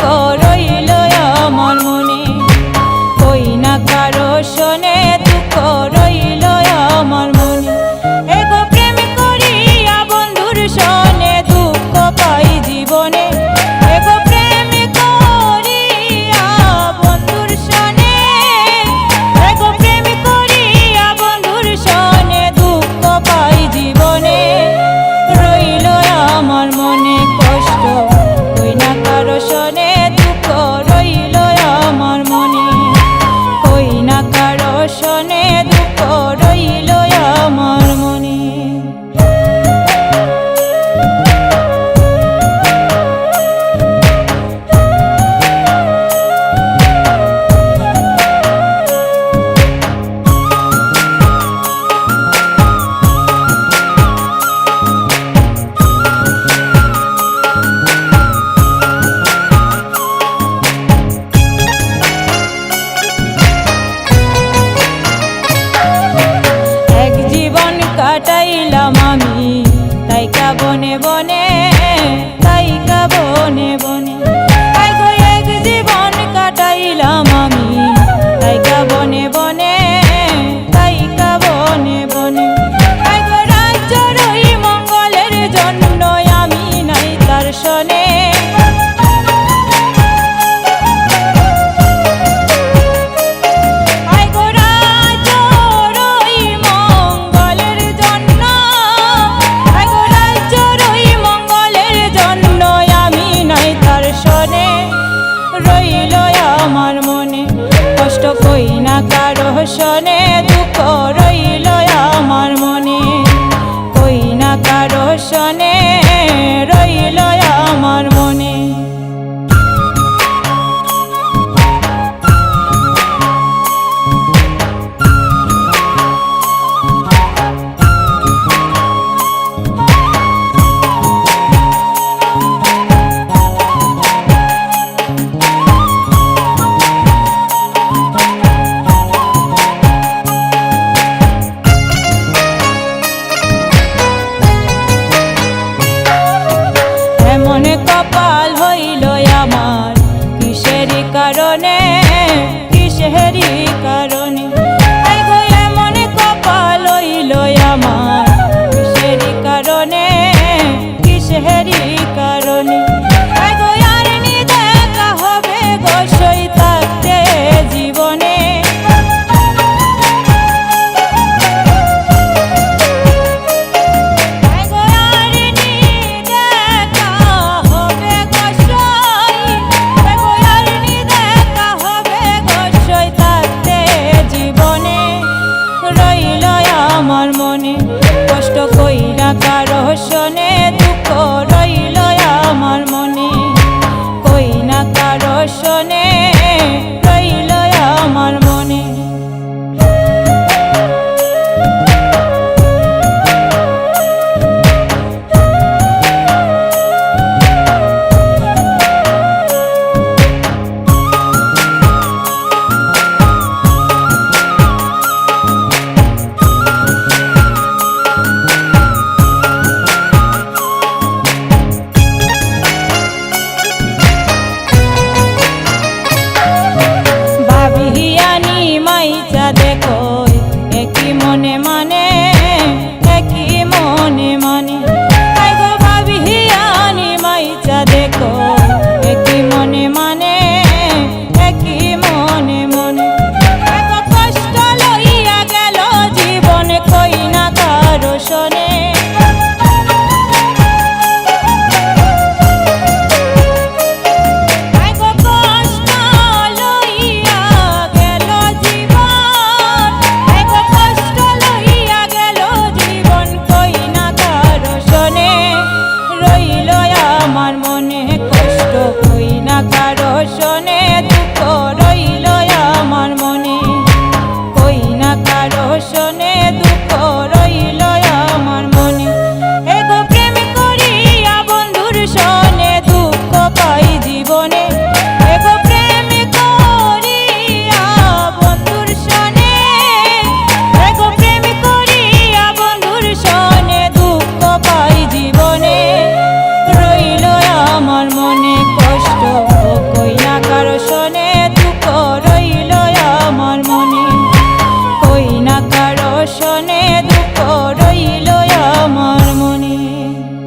দুঃখ রইল আমার মনে, কই না কারো শোনে দুঃখ রইল আমার মনে। এগো প্রেম করিয়া বন্ধুর শোনে দুঃখ পাই জীবনে, এগো প্রেম করিয়া বন্ধুর শোনে, এগো প্রেম করিয়া বন্ধুর শোনে দুঃখ পাই জীবনে। রইল আমার মনে কষ্ট, কই না কারো শোনে দুঃখ রইল আমার মনে, কই না কারো শোনে দুঃখ রইল আমার মনে। কাটাইলাম আমি তাইকা বনে বনে, তাইকা বনে বনে, এক জীবন কাটাইলাম আমি তাইকা বনে বনে, তাইকা বনে বনে। রাজ্যের ওই মঙ্গলের জন্য আমি নাই তার শোনে, রইল আমার মনে কষ্ট, কই না কারো শোনে দুঃখ রইল